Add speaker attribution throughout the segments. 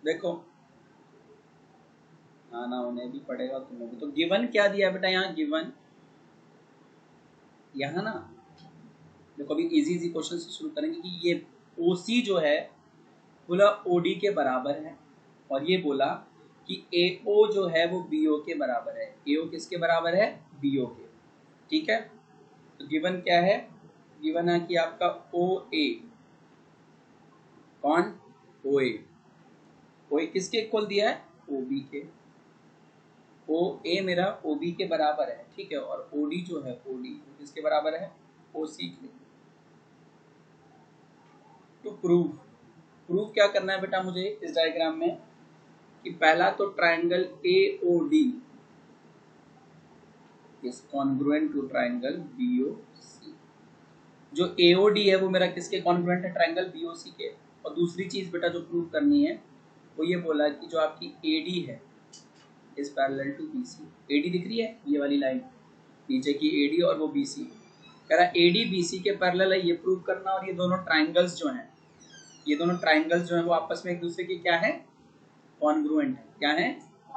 Speaker 1: देखो आना उन्हें भी पड़ेगा तुम्हें भी। तो गिवन क्या दिया बेटा यहाँ, गिवन यहाँ ना देखो अभी इजी क्वेश्चन से शुरू करेंगे कि ये OC जो है बोला OD के बराबर है, और ये बोला कि AO जो है वो BO के बराबर है। AO किसके बराबर है, BO के। ठीक है, तो गिवन क्या है, गिवन है कि आपका OA, कौन, OA किसके इक्वल दिया है, OB के। OA मेरा OB के बराबर है, ठीक है, और OD जो है OD किसके बराबर है, OC के। तो प्रूफ क्या करना है बेटा मुझे इस डायग्राम में, कि पहला तो triangle AOD is congruent to triangle BOC। जो AOD है वो मेरा किसके कॉन्ग्रुएंट है, ट्राइंगल BOC के। और दूसरी चीज बेटा जो प्रूव करनी है वो ये बोला कि जो आपकी AD है is parallel to BC। AD दिख रही है ये वाली लाइन नीचे की, AD और वो BC, कह रहा AD BC के पैरेलल है, ये प्रूव करना। और ये दोनों ट्राइंगल्स जो हैं, ये दोनों ट्राइंगल्स जो हैं वो आपस में एक दूसरे के क्या है, कॉन्ग्रुएंट है। क्या है,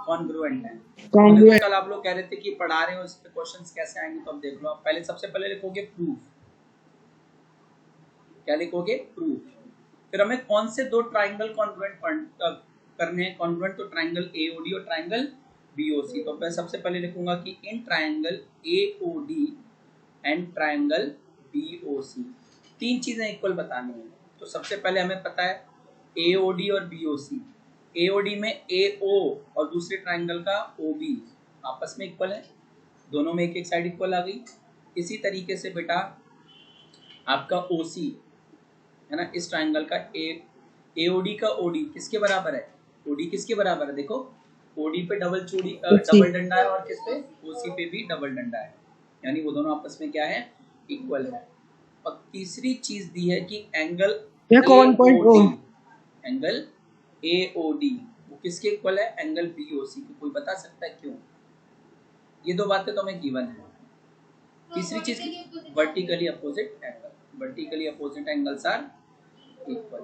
Speaker 1: कॉन्ग्रुएंट है। तो कल आप लोग कह रहे थे कि पढ़ा रहे हो इस पे क्वेश्चंस कैसे आएंगे, तो अब देख लो। आप पहले सबसे पहले लिखोगे प्रूफ। क्या लिखोगे, प्रूफ। फिर हमें कौन से दो ट्राइंगल कॉन्ग्रुएंट करने हैं, कॉन्ग्रुएंट तो ट्राइंगल AOD और ट्राइंगल BOC। तो मैं सबसे पहले लिखूंगा कि in triangle AOD and triangle BOC तीन चीजें इक्वल बतानी है। तो सबसे पहले हमें पता है AOD और BOC। AOD में AO और दूसरे ट्राइंगल का OB आपस में इक्वल है, दोनों में एक एक साइड इक्वल आ गई। इसी तरीके से बेटा आपका OC है ना, इस ट्राइंगल का AOD का OD किसके बराबर है, OD किसके बराबर है, देखो OD पे डबल डंडा है और किस पे, OC पे भी डबल डंडा है, यानी वो दोनों आपस में क्या है, इक्वल है। और तीसरी चीज दी है कि एंगल एंगल AOD वो किसके इक्वल है, एंगल BOC के। कोई बता सकता है क्यों? ये दो बातें तो हमें गिवन है। तीसरी चीज vertically opposite angle, vertically opposite angles are equal.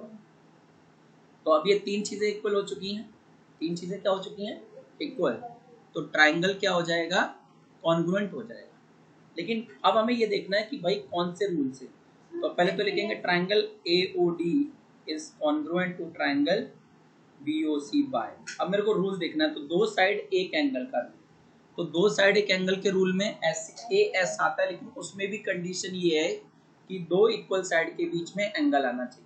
Speaker 1: तो अब ये तीन चीजें इक्वल हो चुकी हैं, तीन चीजें क्या हो चुकी हैं, इक्वल। तो ट्राइंगल क्या हो जाएगा, कॉन्ग्रुएंट हो जाएगा। लेकिन अब हमें ये देखना है कि भाई कौन से रूल से। तो पहले तो लिखेंगे triangle AOD is congruent to triangle BOC by. अब मेरे को रूल देखना है, तो दो साइड एक एंगल का रूल। तो दो साइड एक एंगल के रूल में SAS आता है, लेकिन उसमें भी कंडीशन ये है कि दो इक्वल साइड के बीच में एंगल आना चाहिए।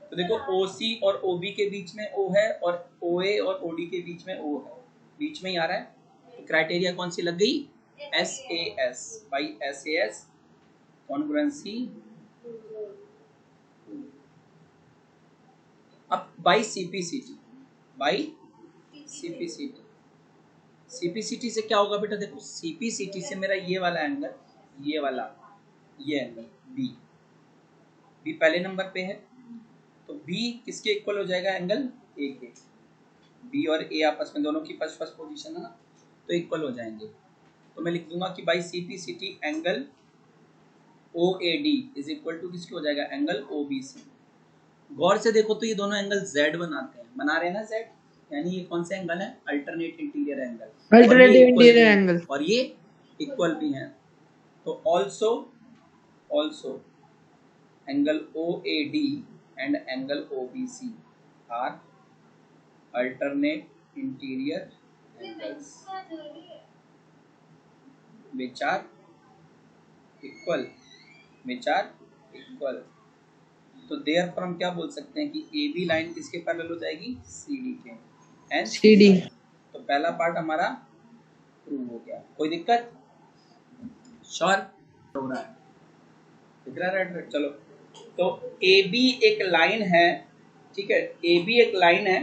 Speaker 1: तो देखो OC और OB के बीच में O है, और OA और OD के बीच में O है, बीच में ही आ रहा है। तो क्राइटेरिया कौन सी लग गई, SAS बाई SAS कॉन्ग्रुएंसी। अब बाई CPCT, बाई CPCT से क्या होगा बेटा, देखो CPCT से मेरा ये वाला एंगल, ये वाला, ये एंगल B पहले नंबर पे है, तो B किसके इक्वल हो जाएगा, एंगल A के। B और A आपस में दोनों की फर्स्ट पोजीशन है ना, तो इक्वल हो जाएंगे। तो मैं लिख दूंगा कि by CPCT angle OAD is equal to किसके हो जाएगा, एंगल OBC। गौर से देखो तो ये दोनों एंगल Z बनाते हैं, बना रहे हैं ना Z, यानी ये कौन सा एंगल है, अल्टरनेट इंटीरियर एंगल, और ये इक्वल भी है। तो also angle OAD and angle OBC are alternate interior angles which are equal। तो देयरफॉर हम क्या बोल सकते हैं कि AB लाइन किसके पैरेलल हो जाएगी, CD के, एंड CD। तो पहला पार्ट हमारा प्रूव हो गया। कोई दिक्कत, श्योर हो रहा है, दिख रहा है, राइट। चलो, तो AB एक लाइन है, ठीक है, AB एक लाइन है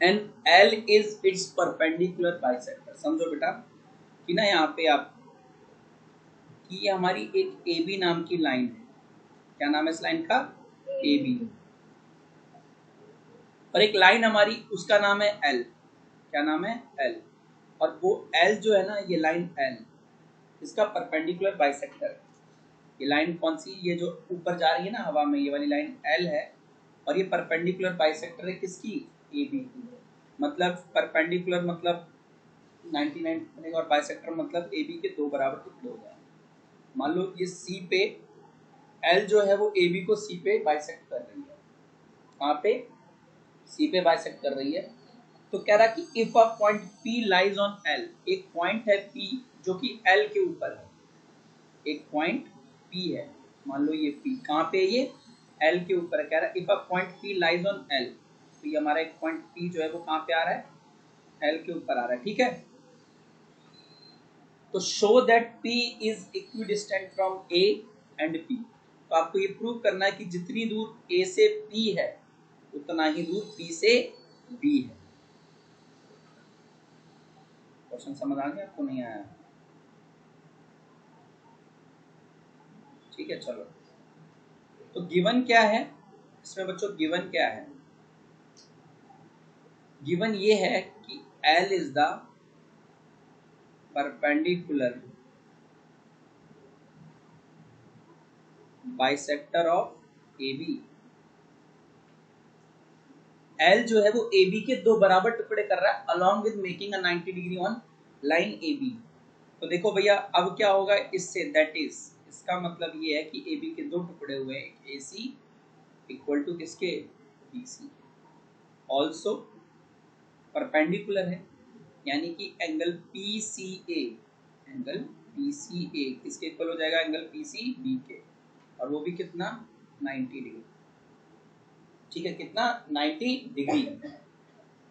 Speaker 1: and L is it's perpendicular bisector. समझो बेटा कि ना यहाँ पे आप कि ये हमारी एक AB नाम की लाइन है। क्या नाम है इस लाइन का, AB। और एक लाइन हमारी, उसका नाम है L। क्या नाम है, L। और वो L जो है ना, ये लाइन L, इसका परपेंडिकुलर बाइसेक्टर। ये लाइन कौन सी, ये जो ऊपर जा रही है ना हवा में, ये वाली लाइन L है, और ये परपेंडिकुलर बाइसेक्टर है किसकी, ए बी मतलब परपेंडिकुलर मतलब 99 बनेगा और बाइसेक्टर मतलब ए बी के दो बराबर टुकड़े हो जाएंगे। मान लो ये सी पे एल जो है वो ए बी को सी पे बाइसेक्ट कर रही है, कहाँ पे सी पे बाइसेक्ट कर रही है। तो कह रहा कि if a point P lies on L, एक पॉइंट है पी जो कि एल के ऊपर है, एक पॉइंट पी है, मान लो ये पी कहाँ पे ये एल के ऊपर है। कह रहा है if a point P lies on L, तो ये हमारा एक पॉइंट पी जो है वो कहाँ पे आ रहा है, एल के ऊपर आ रहा है, ठीक है। तो show that P is equidistant from A and P, तो आपको ये प्रूव करना है कि जितनी दूर ए से पी है उतना ही दूर पी से बी है। क्वेश्चन समझ आ गया आपको, नहीं आया? ठीक है चलो, तो गिवन क्या है इसमें बच्चों, गिवन क्या है? गिवन ये है कि L is the perpendicular bisector of AB। L जो है वो AB के दो बराबर टुकड़े कर रहा है along with making a 90 degree on line AB। तो देखो भैया अब क्या होगा इससे, दैट इज, इसका मतलब ये है कि AB के दो टुकड़े हुए हैं, AC इक्वल टू किसके, BC, ऑल्सो परपेंडिकुलर है, यानी कि एंगल PCA, एंगल PCA किसके इक्वल हो जाएगा, एंगल PCB के, और वो भी कितना 90 डिग्री, ठीक है, कितना 90 डिग्री।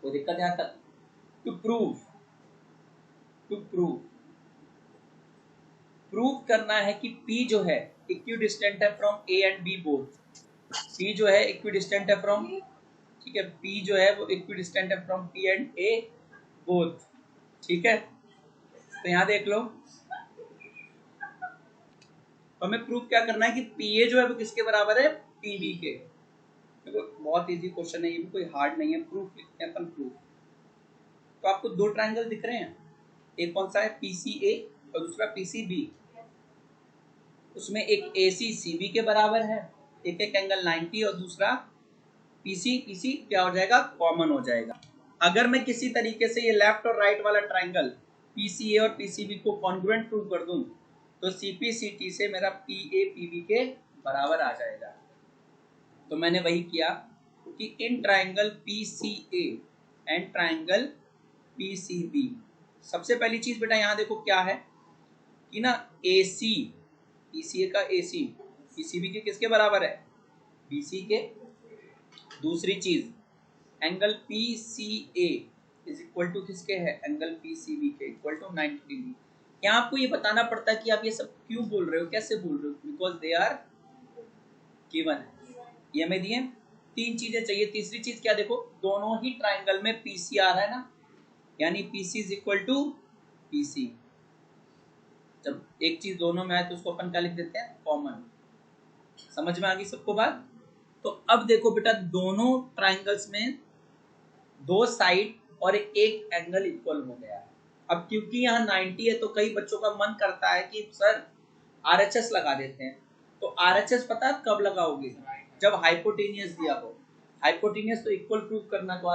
Speaker 1: कोई दिक्कत यहाँ तक? टू प्रूव करना है कि P जो है इक्विडिस्टेंट है from A and B both. P जो है इक्विडिस्टेंट है फ्रॉम, ठीक है, P जो है वो इक्विडिस्टेंट है from P and A both, ठीक है। तो यहाँ देख लो, तो हमें प्रूफ क्या करना है कि PA जो है वो किसके बराबर है, PB के। देखो बहुत इजी क्वेश्चन है, ये भी कोई हार्ड नहीं है। प्रूफ लिखते हैं अपन, प्रूफ। तो आपको दो ट्रायंगल दिख रहे हैं, एक कौन सा है PCA और दूसरा PCB। उसमें एक AC CB के बराबर है, एक एक एंगल 90 और दूसरा PC क्या हो जाएगा, कॉमन हो जाएगा। अगर मैं किसी तरीके से ये लेफ्ट और राइट वाला ट्रायंगल PCA और PCB को कॉन्ग्रुएंट प्रूव कर दूं तो CPCT से मेरा PA PB के बराबर आ जाएगा। तो मैंने वही किया कि in triangle PCA and triangle PCB, सबसे पहली चीज बेटा यहाँ देखो क्या है कि ना AC, PCA का AC PCB के किसके बराबर है, BC के। दूसरी चीज angle PCA is equal to किसके है, एंगल PCB के इक्वल टू 90 डिग्री। यहाँ आपको ये बताना पड़ता है कि आप ये सब क्यों बोल रहे हो, कैसे बोल रहे हो, बिकॉज दे आर गिवन। ये हमें दिए तीन चीजें चाहिए, तीसरी चीज क्या, देखो दोनों ही ट्राइंगल में PC आ रहा है ना, यानी PC is equal to PC। जब एक चीज दोनों में आए तो उसको अपन क्या लिख देते हैं, कॉमन। समझ में आ गई सबको बात? तो अब देखो बेटा दोनों ट्राइंगल्स में दो साइड और एक एंगल इक्वल हो गया है। अब क्योंकि यहाँ 90 है तो कई बच्चों का मन करता है कि सर RHS लगा देते हैं। तो RHS पता है कब लगाओगे, जब हाइपोटेनियस दिया हो। हाइपोटेनियस तो इक्वल प्रूव करना, तो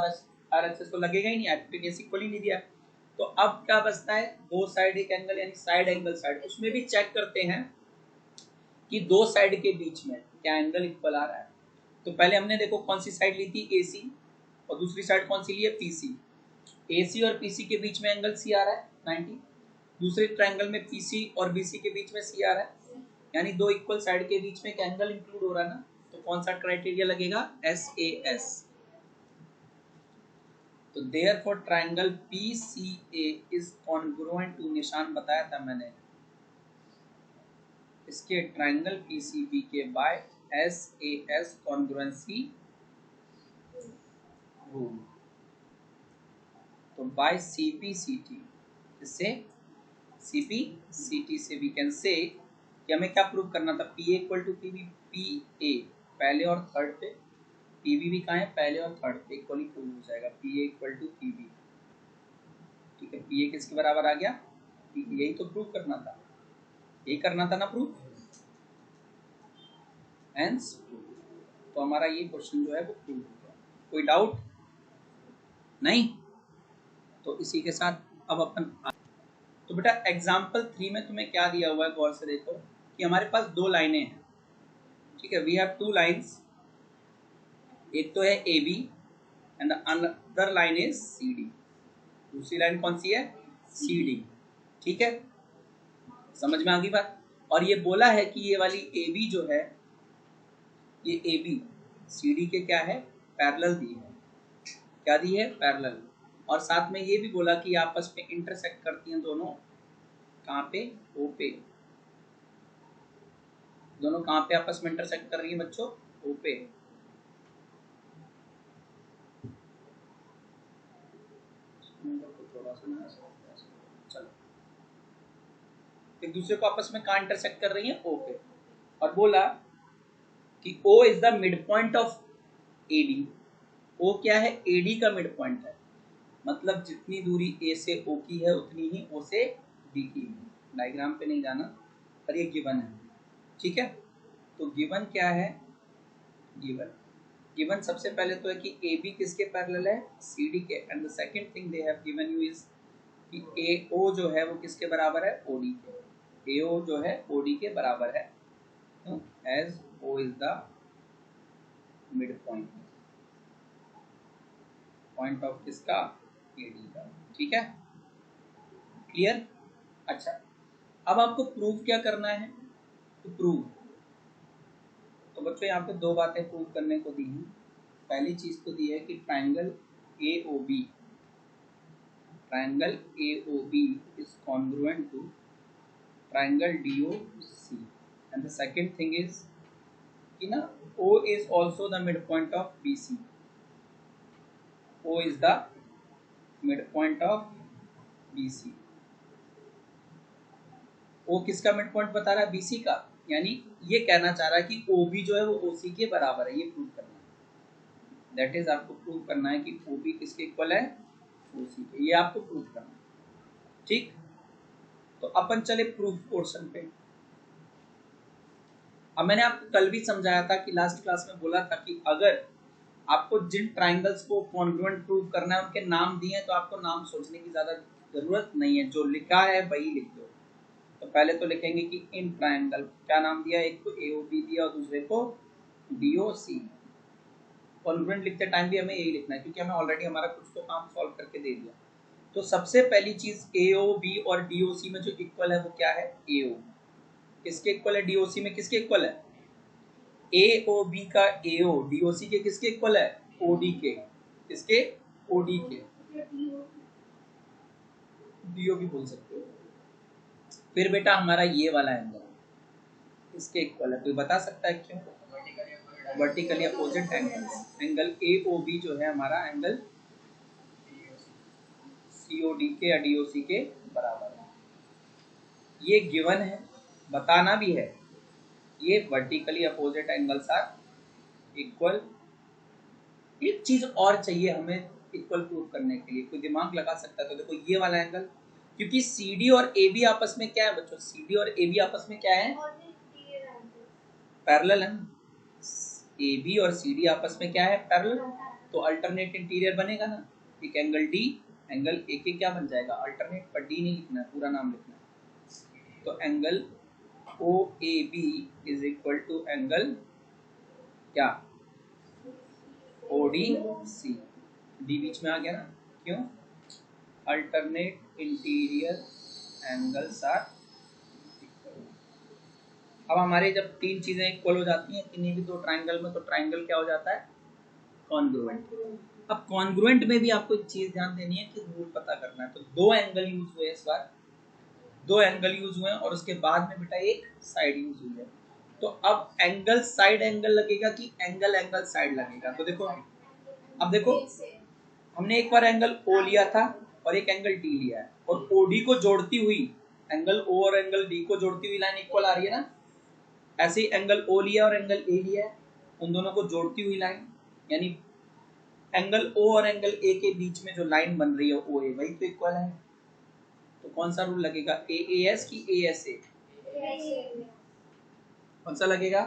Speaker 1: RHS तो लगेगा ही नहीं, हाइपोटेनियस इक्वल ही नहीं दिया। तो अब क्या बचता है, दो साइड एक एंगल, यानी साइड एंगल साइड। उसमें भी चेक करते हैं कि दो साइड के बीच में क्या एंगल इक्वल आ रहा है। तो पहले हमने देखो कौन सी साइड ली थी, AC, और दूसरी साइड कौन सी ली है, PC। AC और PC के बीच में एंगल C आ रहा है 90। दूसरे ट्रायंगल में PC और BC के बीच में C आ रहा है, यानी दो इक्वल साइड के बीच में एक एंगल इंक्लूड हो रहा है ना। तो कौन सा क्राइटेरिया लगेगा, SAS। तो therefore triangle PCA is congruent to, निशान बताया था मैंने इसके ट्रायंगल PCB के बाय SAS कॉन्ग्रुएंसी रूल। तो बाय CPCT, इससे CPCT से वी कैन से कि हमें क्या प्रूव करना था, PA equal to PB, PA पहले और थर्ड पे, PB भी कहाँ है, पहले और थर्ड पे इक्वली प्रूव हो जाएगा, PA इक्वल टू PB। ठीक है, PA किसके बराबर आ गया, PB। यही तो प्रूव करना था, यही करना था ना प्रूव, हेंस तो हमारा ये क्वेश्चन जो है वो प्रूव हो गया। कोई डाउट? नहीं। तो इसी के साथ अब अपन, तो बेटा एग्जाम्पल 3 में तुम्हें क्या दिया हुआ है, गौर से देखो कि हमारे पास दो लाइनें हैं, ठीक है। वी हैव टू लाइन्स, एक तो है A B and another line is C D. दूसरी लाइन कौन सी है? सी डी, ठीक है। समझ में आ गई बात। और ये बोला है कि ये वाली ए बी जो है, ये ए बी सी डी के क्या है? पैरेलल दी है। क्या दी है? पैरेलल। और साथ में ये भी बोला कि आपस में इंटरसेक्ट करती हैं दोनों, कहाँ पे? ओ पे। दोनों कहाँ पे आपस में इंटरसेक्ट कर रही हैं बच्चों? ओ पे। थोड़ा सा चलो, एक दूसरे को आपस में कहाँ इंटरसेक्ट कर रही हैं? ओ पे। और बोला कि O is the mid point of AD। O क्या है? AD का मिड पॉइंट है, मतलब जितनी दूरी A से O की है उतनी ही O से D की है। डायग्राम पे नहीं जाना, पर ये गिवन है, ठीक है। तो गिवन क्या है? गिवन सबसे पहले तो है कि AB किसके पैरेलल है? CD के। And the second thing they have given you is कि AO जो है वो किसके बराबर है? OD के। AO जो है OD के बराबर है, as O is the mid point of किसका? AD का, ठीक है। क्लियर? अच्छा, अब आपको प्रूव क्या करना है? तो प्रूव, तो बच्चों यहाँ पे दो बातें प्रूव करने को दी हैं। पहली चीज तो दी है कि triangle AOB is congruent to triangle DOC, and the second thing is कि ना O is also the midpoint of BC। O is the midpoint of BC। O किसका मिड पॉइंट बता रहा है? BC का। यानी ये कहना चाह रहा है कि OB जो है वो OC के बराबर है। ये प्रूव करना है, दैट इज आपको प्रूव करना है कि OB किसके इक्वल है? OC के। ये आपको प्रूव करना है, ठीक। तो अपन चले प्रूफ पोर्शन पे। अब मैंने आपको कल भी समझाया था कि लास्ट क्लास में बोला था कि अगर आपको जिन ट्राइंगल्स को कॉन्ग्रुएंट प्रूव करना है उनके नाम दिए हैं तो आपको नाम सोचने की ज्यादा जरूरत नहीं है, जो लिखा है वही लिख दो। तो पहले तो लिखेंगे कि इन ट्राइंगल, क्या नाम दिया? एक को AOB दिया और दूसरे को DOC। कॉन्ग्रुएंट लिखते टाइम भी हमें यही लिखना है क्योंकि हमें ऑलरेडी हमारा कुछ तो काम सॉल्व करके दे दिया। तो सबसे पहली चीज AOB और DOC में जो इक्वल है वो क्या है? AO किसके इक्वल है? DOC में किसके इक्वल है? AOB का AO DOC के किसके इक्वल है? OD के। किसके? OD के। DO भी बोल सकते हो। फिर बेटा हमारा ये वाला एंगल इसके इक्वल है, कोई बता सकता है क्यों? वर्टिकली अपोजिट एंगल AOB जो है हमारा एंगल COD के या DOC के बराबर है। ये गिवन है, बताना भी है ये vertically opposite angles are equal. एक चीज और चाहिए हमें इक्वल प्रूव करने के लिए, कोई दिमाग लगा सकता है? तो देखो ये वाला एंगल, क्योंकि CD और AB आपस में क्या है बच्चों? CD और AB आपस में क्या है? पैरेलल है। AB और CD आपस में क्या है? पैरेलल। तो अल्टरनेट इंटीरियर बनेगा ना। एक एंगल D, एंगल A के क्या बन जाएगा? अल्टरनेट, पर D नहीं लिखना है, पूरा नाम लिखना है। तो angle OAB is equal to angle क्या? ODC। D बीच में आ गया ना, क्यों? Alternate interior angles are equal. अब हमारे जब तीन चीजें इक्वल हो जाती हैं किन्हीं भी दो ट्राइंगल में, तो ट्राइंगल क्या हो जाता है? कॉन्ग्रुएंट। अब कॉन्ग्रुएंट में भी आपको एक चीज ध्यान देनी है कि रूल पता करना है। तो दो एंगल यूज हुए इस बार, दो एंगल यूज हुए और उसके बाद में बेटा एक साइड यूज हुई है। तो अब एंगल साइड एंगल लगेगा कि एंगल एंगल साइड लगेगा? तो देखो, अब देखो हमने एक बार एंगल O लिया था और एक एंगल D लिया है, और OD को जोड़ती हुई एंगल O और एंगल D को जोड़ती हुई लाइन इक्वल आ रही है ना। ऐसे ही एंगल O लिया और एंगल A लिया है, उन दोनों को जोड़ती हुई लाइन, यानी एंगल O और एंगल A के बीच में जो लाइन बन रही है OA, वही तो इक्वल है। तो कौन सा रूल लगेगा? AAS की ASA? कौन सा लगेगा?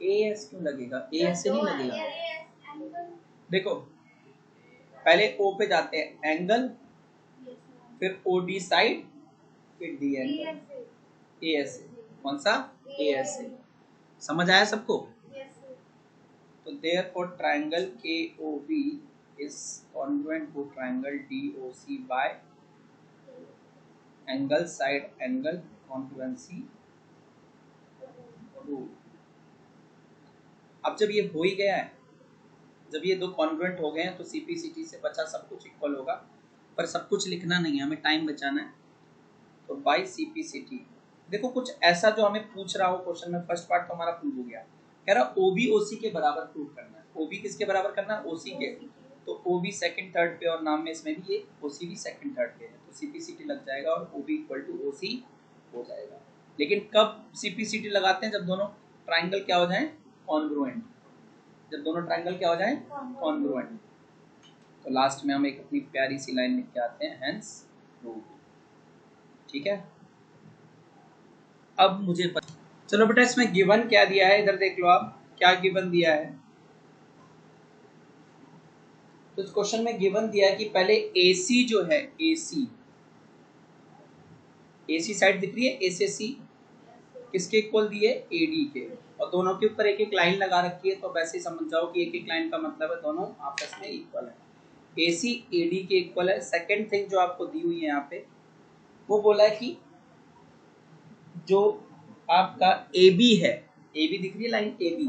Speaker 1: AS क्यों लगेगा? AS से नहीं लगेगा। देखो पहले ओ पे जाते हैं एंगल, फिर ओ डी साइड, फिर D angle, A S A. कौन सा? A S A. समझ आया सबको? तो therefore triangle KOB is congruent to triangle DOC by angle side angle congruency rule। अब जब ये हो ही गया है, जब ये दो कॉन्ग्रुएंट हो गए हैं तो CPCT से बचा सब कुछ इक्वल होगा, पर सब कुछ लिखना नहीं है, हमें टाइम बचाना है। तो बाय CPCT देखो कुछ ऐसा जो हमें पूछ रहा हो क्वेश्चन में, फर्स्ट पार्ट तो हमारा प्रूव हो गया, कह रहा OB OC के बराबर प्रूव करना है। OB किसके बराबर करना है? OC के। तो OB सेकंड थर्ड पे और नाम में इसमें भी ये OC भी सेकंड थर्ड पे है, तो CPCT लग जाएगा और OB इक्वल टू OC हो जाएगा। लेकिन कब CPCT लगाते हैं? जब दोनों ट्राइंगल क्या हो जाए? कॉन्ग्रुएंट। जब दोनों ट्राइंगल क्या हो जाए? कॉन्ग्रुएंट। तो लास्ट में हम एक अपनी प्यारी सी लाइन लिख के आते हैं, हेंस प्रूव। ठीक है, अब मुझे चलो बेटा इसमें गिवन क्या दिया है, इधर देख लो आप क्या गिवन दिया है। तो इस क्वेश्चन में गिवन दिया है कि पहले AC जो है, AC साइड दिख रही है, A से C किसके इक्वल दिए? AD के, और दोनों के ऊपर एक एक लाइन लगा रखी है, तो वैसे ही समझ जाओ कि एक एक लाइन का मतलब है दोनों आपस में इक्वल है। AC AD के इक्वल है। सेकंड थिंग जो आपको दी हुई है यहाँ पे, वो बोला है कि जो आपका AB है, AB दिख रही है लाइन AB,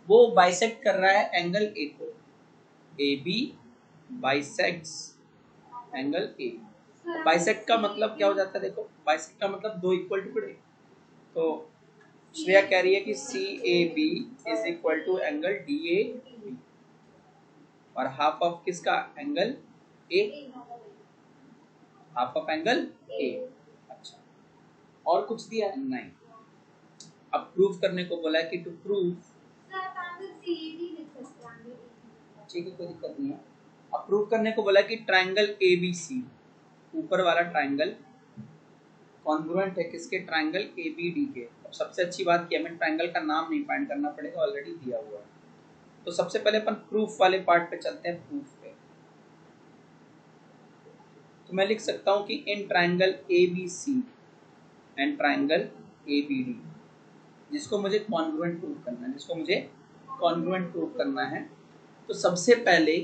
Speaker 1: वो बाइसेक्ट कर रहा है एंगल A को। AB bisects angle A। Bisect का मतलब क्या हो जाता है? देखो बाइसेक्ट का मतलब दो इक्वल टुकड़े। तो श्रेया कह रही है कि CAB is equal to angle DAB, और हाफ ऑफ किसका? Angle A, half of angle A। अच्छा, और कुछ दिया है? नहीं। अब प्रूफ करने को बोला है कि टू प्रूव, ठीक है कोई दिक्कत नहीं है। अब प्रूव करने को बोला है कि ट्राइंगल ABC, ऊपर वाला ट्राइंगल कॉन्ग्रुएंट है किसके? ट्राइंगल ABD के। अब सबसे अच्छी बात कि हमें ट्राइंगल का नाम नहीं फाइंड करना पड़ेगा, ऑलरेडी दिया हुआ है। तो सबसे पहले अपन प्रूफ वाले पार्ट पे चलते हैं, प्रूफ पे। तो मैं लिख सकता हूं कि in triangle ABC and triangle ABD, जिसको मुझे कॉन्ग्रुएंट प्रूव करना है, जिसको मुझे कॉन्ग्रुएंट प्रूव करना है, तो सबसे पहले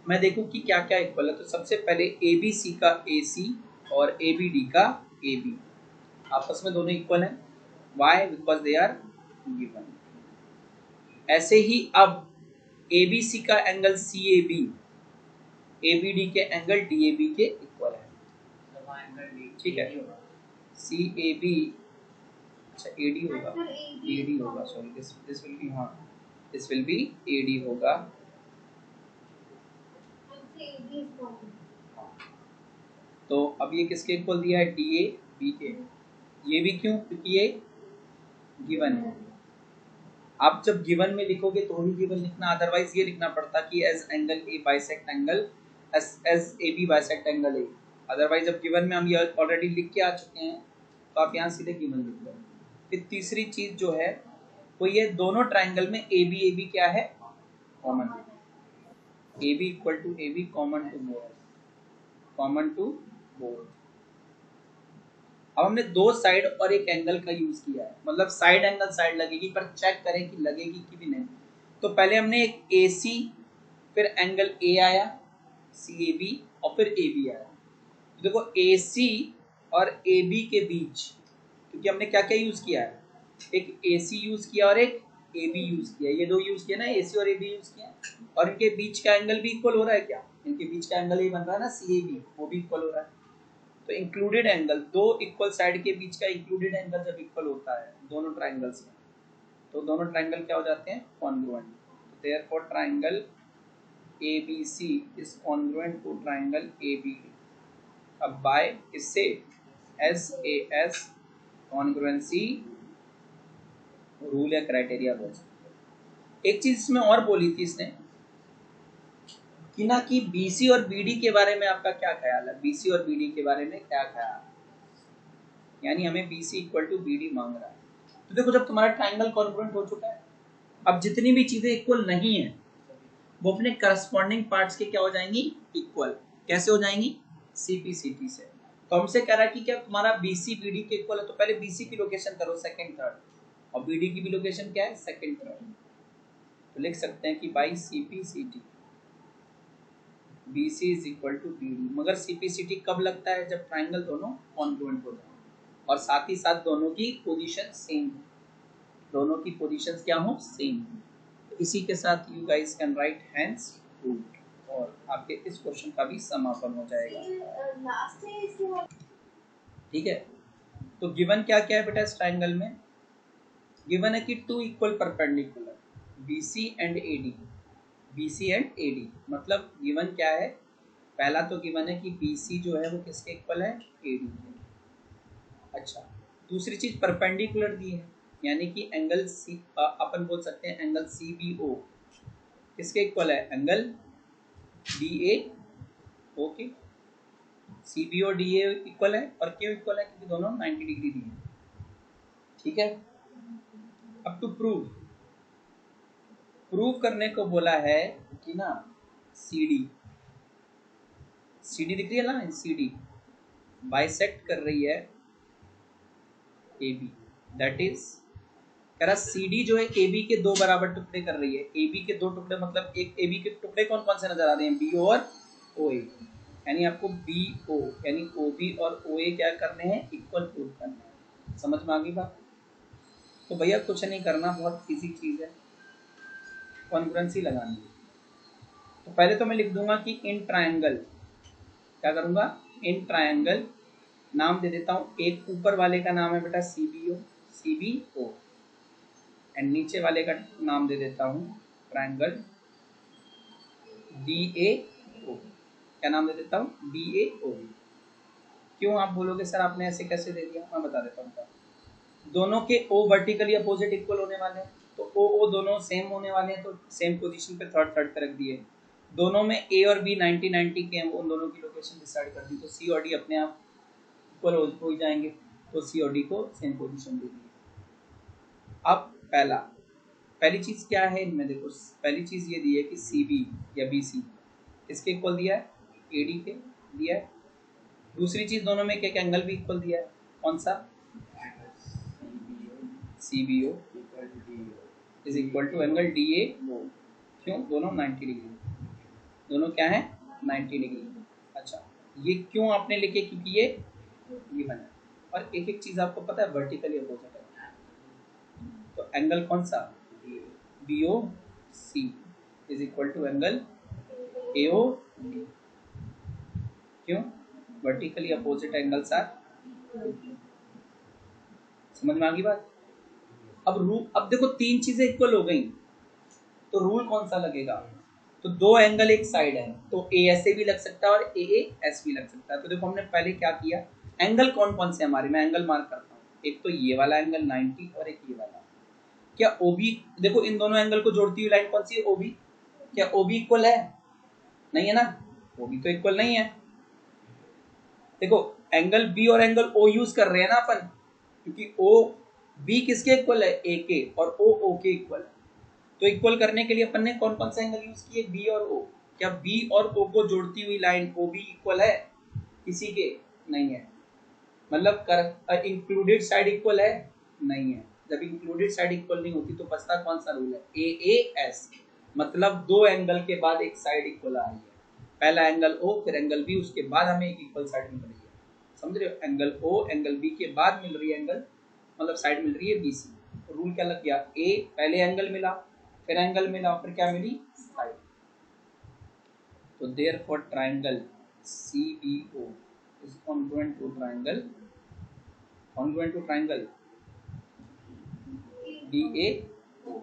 Speaker 1: मैं देखूं कि क्या क्या इक्वल है। तो सबसे पहले ABC का AC और ABD का AB आपस में दोनों इक्वल हैं। Why? Because they are given। ऐसे ही अब ABC का एंगल CAB ABD के एंगल DAB के इक्वल है। ठीक है, CAB, अच्छा AD होगा, AD होगा, सॉरी दिस विल बी, हाँ दिस विल बी AD होगा। तो अब ये किसके इक्वल दिया है? DAB के। ये भी क्यों? क्योंकि ये गिवन है। आप जब गिवन में लिखोगे तो ही गिवन लिखना, अदरवाइज ये लिखना पड़ता कि as angle A bisect angle as AB bisect angle A। Otherwise जब गिवन में हम ये ऑलरेडी लिख के आ चुके हैं, तो आप यहाँ सीधे गिवन लिख लो। फिर तीसरी चीज जो है वो ये, दोनों ट्राइंगल में AB क्या है? Common. AB equal to AB common to both, common to both. अब हमने दो साइड और एक एंगल का यूज किया है, मतलब साइड एंगल साइड लगेगी, पर चेक करें कि लगेगी कि भी नहीं। तो पहले हमने एक AC, फिर एंगल A आया CAB, और फिर AB आया। तो देखो AC और AB के बीच, क्योंकि हमने क्या क्या यूज किया है, एक AC यूज किया और एक AB यूज किया, ये दो यूज किया ना, AC और AB यूज किया, और इनके बीच का एंगल भी इक्वल हो रहा है क्या? इनके बीच का एंगल ये बन रहा है ना CAB, वो भी इक्वल हो रहा है। तो इंक्लूडेड एंगल, दो इक्वल साइड के बीच का इंक्लूडेड एंगल जब इक्वल होता है दोनों ट्राइंगल्स में, तो दोनों ट्राइंगल क्या हो जाते हैं? Congruent. Therefore triangle ABC is congruent to triangle ABD। अब बाय इससे SAS कॉन्ग्रुएंसी रूल या क्राइटेरिया बोल सकते हैं। एक चीज इसमें और बोली थी इसने कि ना कि BC और BD के बारे में आपका क्या ख्याल है? BC और BD के बारे में क्या ख्याल है? यानी हमें BC इक्वल टू BD मांग रहा है। तो देखो जब तुम्हारा ट्राइंगल कॉन्ग्रुएंट हो चुका है, अब जितनी भी चीजें इक्वल नहीं है वो अपने करस्पॉन्डिंग पार्ट्स के क्या हो जाएंगी, इक्वल। कैसे हो जाएंगी, सीपीसीटी से। तो हमसे कह रहा है कि क्या तुम्हारा बीसी बीडी के इक्वल है, तो पहले बीसी की लोकेशन करो सेकंड थर्ड, और बीडी की भी लोकेशन क्या है, सेकंड थर्ड। तो लिख सकते हैं कि by CPCT BC is equal to BD. मगर सीपीसीटी कब लगता है, जब ट्राइंगल दोनों कॉन्ग्रुएंट हो जाए और साथ ही साथ दोनों की पोजीशन सेम, दोनों की पोजीशंस क्या हो, सेम। इसी के साथ you guys can write hence root, और आपके इस क्वेश्चन का भी समापन हो जाएगा। ठीक है, तो गिवन क्या क्या है बेटा इस ट्राइंगल में, गिवन है कि two equal perpendicular BC and AD, BC and AD मतलब गिवन क्या है, पहला तो गिवन है कि बीसी जो है वो किसके इक्वल है, एडी के। अच्छा, दूसरी चीज परपेंडिकुलर दी है, यानी कि एंगल सी, अपन बोल सकते हैं एंगल सी बी ओ किसके इक्वल है, angle D A okay, C B O D A equal है, और क्यों इक्वल है, क्योंकि दोनों 90 डिग्री दिए। ठीक है, अब टू प्रूव करने को बोला है कि ना सीडी, सीडी दिख रही है ना, सीडी बाइसेक्ट कर रही है AB, दैट इज कह रहा CD जो है AB के दो बराबर टुकड़े कर रही है। AB के दो टुकड़े मतलब एक AB के टुकड़े कौन कौन से नजर आ रहे हैं, BO और OA, यानी आपको BO यानी OB और OA क्या करने हैं, इक्वल प्रूव करने हैं। समझ में आ गई बात। तो भैया कुछ नहीं करना, बहुत इजी चीज है, कॉन्ग्रुएंसी लगानी है। तो पहले तो मैं लिख दूंगा कि इन ट्रायंगल, क्या करूंगा, इन ट्रायंगल नाम दे देता हूं, एक ऊपर वाले का नाम है बेटा CBO एंड नीचे वाले का नाम दे देता हूं ट्रायंगल DAO। क्या नाम दे देता हूं, DAO। क्यों आप बोलोगे सर आपने ऐसे कैसे दे दिया, मैं बता देता हूँ। दोनों के O वर्टिकली अपोजिट इक्वल होने वाले हैं, तो O दोनों सेम होने वाले हैं, तो सेम पोजीशन पे थर्ड थर्ड पे रख दिए। दोनों में A और B 90-90 के हैं, उन दोनों की लोकेशन डिसाइड कर दी, तो C और D अपने आप इक्वल हो ही जाएंगे, तो C और D को सेम पोजीशन दे दी। अब पहली चीज क्या है इनमें, देखो पहली चीज ये दी है कि CB या BC किसके इक्वल दिया है, AD के दिया है। दूसरी चीज दोनों में एक एंगल भी इक्वल दिया है, कौन सा, CBO is equal to angle DAO। क्यों, दोनों 90 डिग्री, दोनों क्या है 90 डिग्री। अच्छा, ये क्यों आपने लिखे, क्योंकि ये बना, और एक एक चीज आपको पता है वर्टिकली अपोजिट है, तो एंगल कौन सा, BOC is equal to angle AOD। क्यों, वर्टिकली अपोजिट एंगल्स आर, समझ में आ गई बात। अब देखो तीन चीजें इक्वल हो गई, तो रूल कौन सा लगेगा, तो दो एंगल एक साइड है, तो ASA भी लग सकता है और AAS भी लग सकता है। तो देखो हमने पहले क्या किया, एंगल कौन कौन से हमारे, मैं एंगल मार्क करता हूँ, एक तो ये वाला एंगल 90 और एक ये वाला। क्या OB, देखो इन दोनों एंगल को जोड़ती हुई लाइन कौन सी है, OB। क्या OB इक्वल है, नहीं है ना, OB तो इक्वल नहीं है। देखो एंगल B और एंगल O यूज कर रहे हैं ना अपन, क्योंकि OB किसके इक्वल है, A के, और O के इक्वल है। तो इक्वल करने के लिए अपन ने कौन कौन से एंगल यूज किए, B और O। क्या B और O को जोड़ती हुई लाइन OB इक्वल है, किसी के नहीं है, मतलब इंक्लूडेड साइड इक्वल है, नहीं है। जब इंक्लूडेड साइड इक्वल नहीं होती तो बचता कौन सा रूल है, AAS, मतलब दो एंगल के बाद एक साइड इक्वल आ रही है, पहला एंगल O फिर एंगल B, उसके बाद हमें एक इक्वल साइड मिल रही है, समझ रहे हो, एंगल O एंगल B के बाद मिल रही है एंगल, मतलब साइड मिल रही है BC। तो रूल क्या लग गया, A पहले एंगल मिला, फिर एंगल मिला, फिर क्या मिली, साइड। तो therefore triangle CBO is congruent to triangle DAO।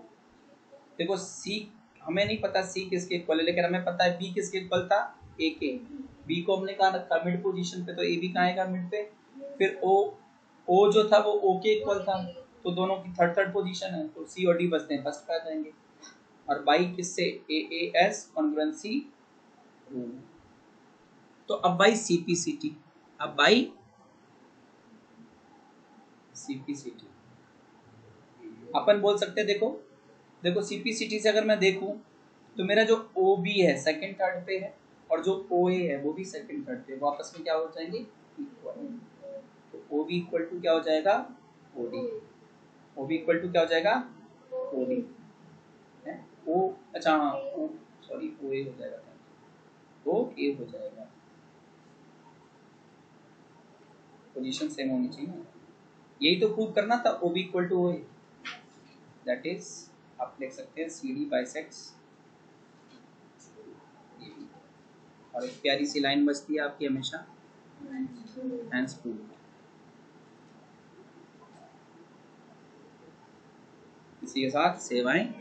Speaker 1: देखो C हमें नहीं पता C किसके इक्वल है, लेकिन हमें पता है B किसके इक्वल था, A के। B को हमने कहा रखा मिड पोजीशन पे, तो AB कहाँ आएगा, मिड पे। फिर O जो था वो O के इक्वल था, तो दोनों की थर्ड पोजीशन है, तो C और D बचते हैं, फर्स्ट पे आ जाएंगे। और बाई किससे, AAS कॉन्ग्रुएंसी रूल। तो अब बाई CPCT, अब बाई CPCT अपन बोल सकते हैं, देखो CPCT से अगर मैं देखूं तो मेरा जो ओ बी है सेकंड थर्ड पे है और जो ओ ए है वो भी सेकंड थर्ड पे, वो आपस में क्या हो जाएंगे, इक्वल। तो ओ बी इक्वल टू क्या हो जाएगा, O D. O B equal to क्या हो जाएगा, ओ डी। ओ अच्छा हाँ ओ सॉरी ओ ए हो जाएगा, ओ ए हो जाएगा, पोजीशन सेम होनी चाहिए। यही तो प्रूव करना था, O B equal to O A, that is आप लिख सकते हैं सी डी बाइसेक्ट्स। और एक प्यारी सी लाइन बचती है आपकी हमेशा, हैंड्स प्रूव। इसी के साथ सेवाएं